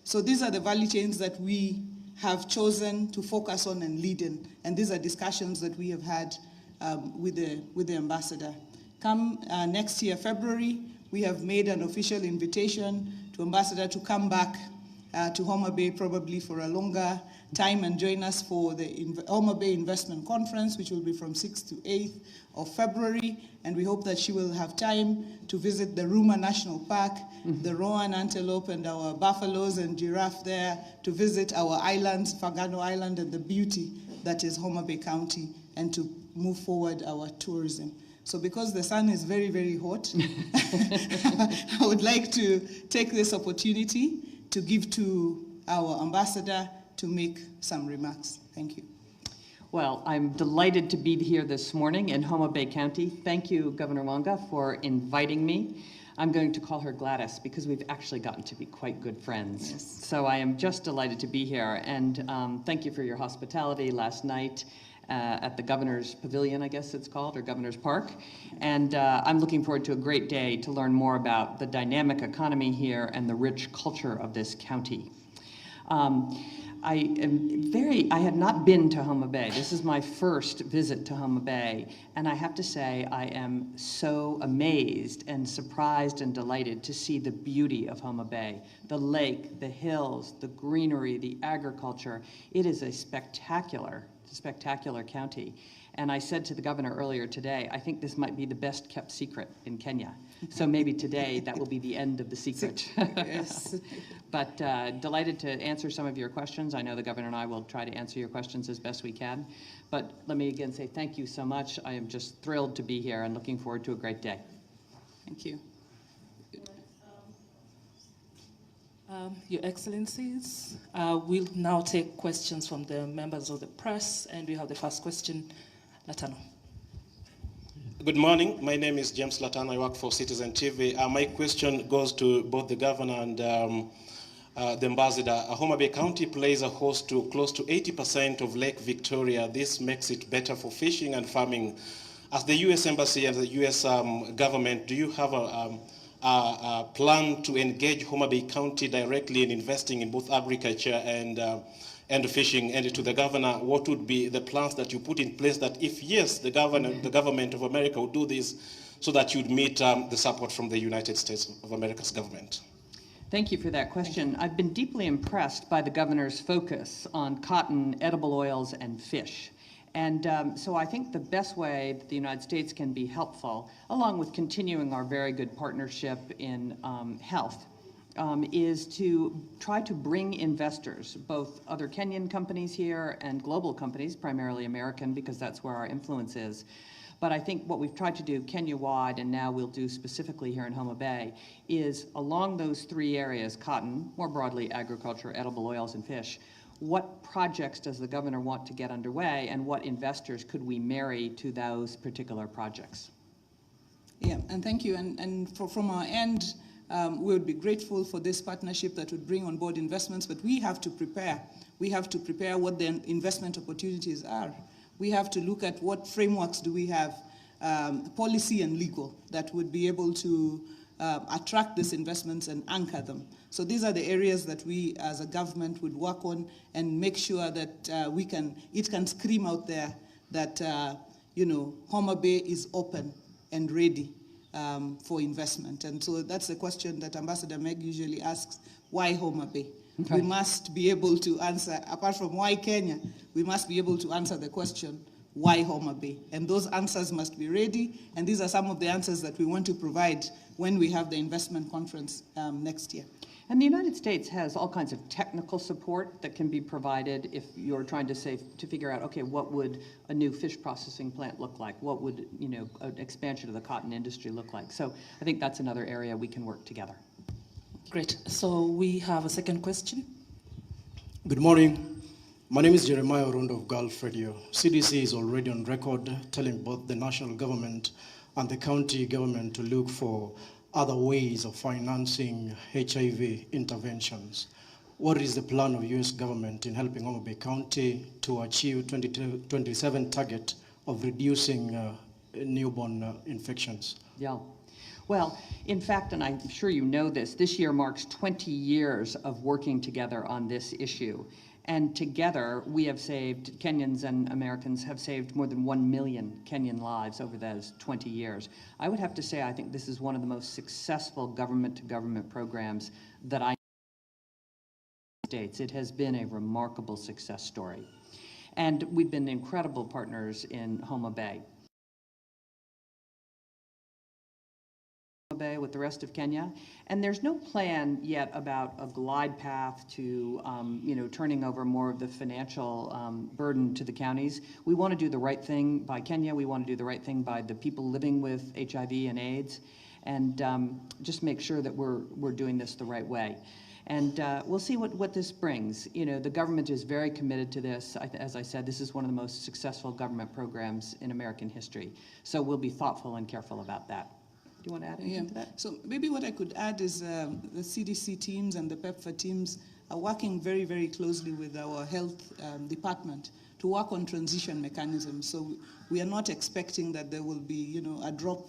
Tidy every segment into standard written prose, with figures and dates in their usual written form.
So these are the value chains that we have chosen to focus on and lead in. And these are discussions that we have had with the ambassador. Come next year, February, we have made an official invitation to ambassador to come back to Homa Bay probably for a longer time and join us for the Homa Bay Investment Conference, which will be from 6th to 8th of February. And we hope that she will have time to visit the Ruma National Park, the Rowan antelope and our buffaloes and giraffe there, to visit our islands, Fagano Island, and the beauty that is Homa Bay County, and to move forward our tourism. So because the sun is very, very hot, I would like to take this opportunity to give to our ambassador to make some remarks. Thank you. Well, I'm delighted to be here this morning in Homa Bay County. Thank you, Governor Wanga, for inviting me. I'm going to call her Gladys because we've actually gotten to be quite good friends. Yes. So I am just delighted to be here, and thank you for your hospitality last night at the Governor's Pavilion, I guess it's called, or Governor's Park. And I'm looking forward to a great day to learn more about the dynamic economy here and the rich culture of this county. I had not been to Homa Bay. This is my first visit to Homa Bay, and I have to say I am so amazed and surprised and delighted to see the beauty of Homa Bay. The lake, the hills, the greenery, the agriculture. It is a spectacular county. And I said to the governor earlier today, I think this might be the best kept secret in Kenya. So maybe today that will be the end of the secret. Yes. But delighted to answer some of your questions. I know the governor and I will try to answer your questions as best we can. But let me again say thank you so much. I am just thrilled to be here and looking forward to a great day. Thank you. Your Excellencies, we'll now take questions from the members of the press, and we have the first question, Latano. Good morning. My name is James Latano. I work for Citizen TV. My question goes to both the governor and the ambassador. Homa Bay County plays a host to close to 80% of Lake Victoria. This makes it better for fishing and farming. As the U.S. Embassy and the U.S. government, do you have a plan to engage Homa Bay County directly in investing in both agriculture and fishing? And to the governor, what would be the plans that you put in place that if yes, the government of America would do this, so that you'd meet the support from the United States of America's government? Thank you for that question. I've been deeply impressed by the governor's focus on cotton, edible oils, and fish. And so I think the best way that the United States can be helpful, along with continuing our very good partnership in health, is to try to bring investors, both other Kenyan companies here and global companies, primarily American, because that's where our influence is. But I think what we've tried to do Kenya-wide, and now we'll do specifically here in Homa Bay, is along those three areas, cotton, more broadly agriculture, edible oils, and fish, what projects does the governor want to get underway, and what investors could we marry to those particular projects? Yeah, and thank you. And from our end, we would be grateful for this partnership that would bring on board investments, but we have to prepare. We have to prepare what the investment opportunities are. We have to look at what frameworks do we have, policy and legal, that would be able to attract these investments and anchor them. So these are the areas that we as a government would work on and make sure that it can scream out there that, Homa Bay is open and ready for investment. And so that's the question that Ambassador Meg usually asks, why Homa Bay? Okay. We must be able to answer, apart from why Kenya, we must be able to answer the question, why Homa Bay? And those answers must be ready, and these are some of the answers that we want to provide when we have the investment conference next year. And the United States has all kinds of technical support that can be provided if you're trying to figure out, okay, what would a new fish processing plant look like? What would, an expansion of the cotton industry look like? So I think that's another area we can work together. Great. So we have a second question. Good morning. My name is Jeremiah Orondo of Gulf Radio. CDC is already on record telling both the national government and the county government to look for other ways of financing HIV interventions. What is the plan of U.S. government in helping Homa Bay County to achieve 2027 target of reducing newborn infections? Yeah. Well, in fact, and I'm sure you know this year marks 20 years of working together on this issue. And together, we have saved, Kenyans and Americans have saved more than 1 million Kenyan lives over those 20 years. I would have to say, I think this is one of the most successful government-to-government programs that I know in the States. It has been a remarkable success story. And we've been incredible partners in Homa Bay. Bay with the rest of Kenya, and there's no plan yet about a glide path to turning over more of the financial burden to the counties. We want to do the right thing by Kenya. We want to do the right thing by the people living with HIV and AIDS, and just make sure that we're doing this the right way. And we'll see what this brings. You know, the government is very committed to this. As I said, this is one of the most successful government programs in American history. So we'll be thoughtful and careful about that. Do you want to add anything to that? So maybe what I could add is the CDC teams and the PEPFAR teams are working very, very closely with our health department to work on transition mechanisms. So we are not expecting that there will be, a drop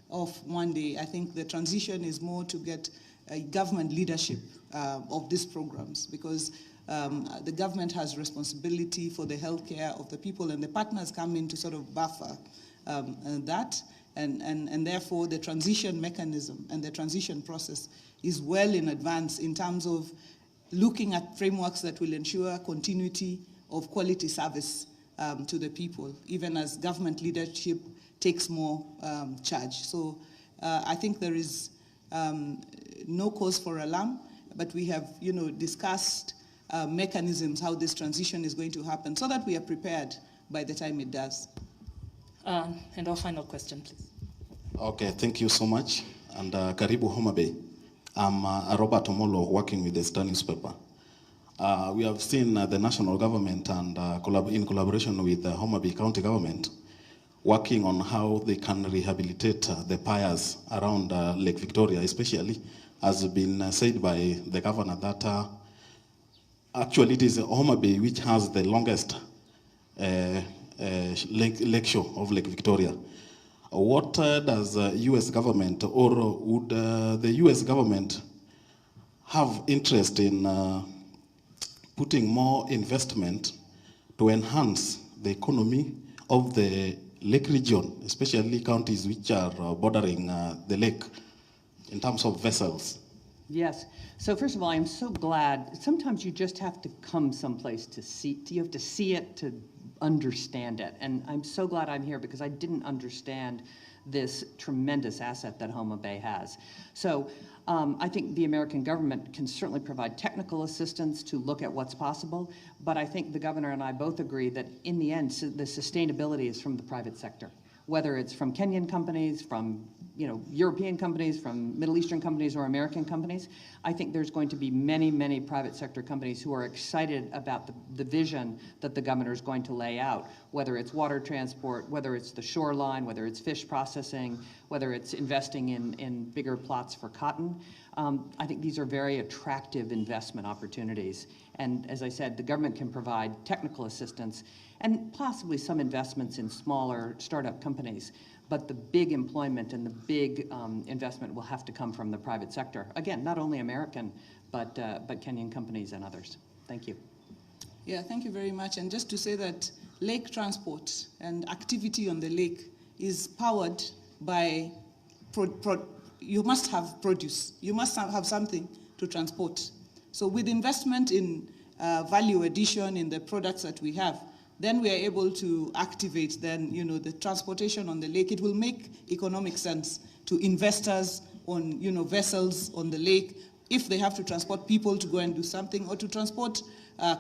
off one day. I think the transition is more to get a government leadership of these programs, because the government has responsibility for the healthcare of the people, and the partners come in to sort of buffer that. And therefore, the transition mechanism and the transition process is well in advance in terms of looking at frameworks that will ensure continuity of quality service to the people, even as government leadership takes more charge. So I think there is no cause for alarm, but we have, discussed mechanisms, how this transition is going to happen, so that we are prepared by the time it does. And our final question, please. Okay, thank you so much. And Karibu Homa Bay. I'm Robert Omolo, working with the Star newspaper. We have seen the national government and in collaboration with the Homa Bay County government working on how they can rehabilitate the piers around Lake Victoria, especially, as has been said by the governor, that actually it is Homa Bay which has the longest lake shore of Lake Victoria. What does U.S. government, or would the U.S. government have interest in putting more investment to enhance the economy of the lake region, especially counties which are bordering the lake, in terms of vessels? Yes. So first of all, I'm so glad. Sometimes you just have to come someplace to see. You have to see it to understand it. And I'm so glad I'm here, because I didn't understand this tremendous asset that Homa Bay has. So I think the American government can certainly provide technical assistance to look at what's possible, but I think the governor and I both agree that in the end, the sustainability is from the private sector, whether it's from Kenyan companies, from European companies, from Middle Eastern companies, or American companies. I think there's going to be many, many private sector companies who are excited about the vision that the governor is going to lay out, whether it's water transport, whether it's the shoreline, whether it's fish processing, whether it's investing in bigger plots for cotton. I think these are very attractive investment opportunities. And as I said, the government can provide technical assistance and possibly some investments in smaller startup companies. But the big employment and the big investment will have to come from the private sector. Again, not only American, but Kenyan companies and others. Thank you. Yeah, thank you very much. And just to say that lake transport and activity on the lake is powered by, you must have produce. You must have something to transport. So with investment in value addition in the products that we have, then we are able to activate the transportation on the lake. It will make economic sense to investors on, vessels on the lake, if they have to transport people to go and do something, or to transport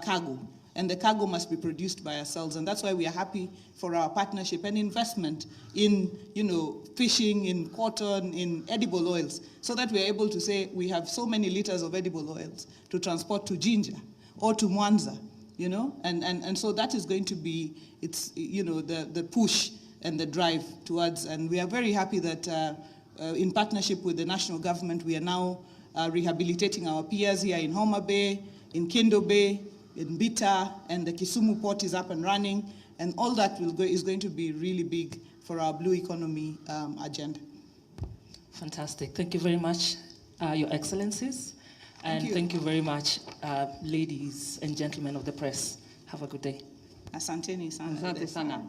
cargo. And the cargo must be produced by ourselves. And that's why we are happy for our partnership and investment in, fishing, in cotton, in edible oils, so that we are able to say we have so many liters of edible oils to transport to Jinja or to Mwanza. And so that is going to be, the push and the drive towards, and we are very happy that in partnership with the national government, we are now rehabilitating our piers here in Homa Bay, in Kindo Bay, in Bita, and the Kisumu port is up and running, and all that is going to be really big for our blue economy agenda. Fantastic. Thank you very much, Your Excellencies. And thank you very much, ladies and gentlemen of the press. Have a good day. Asanteni sana. Asante sana.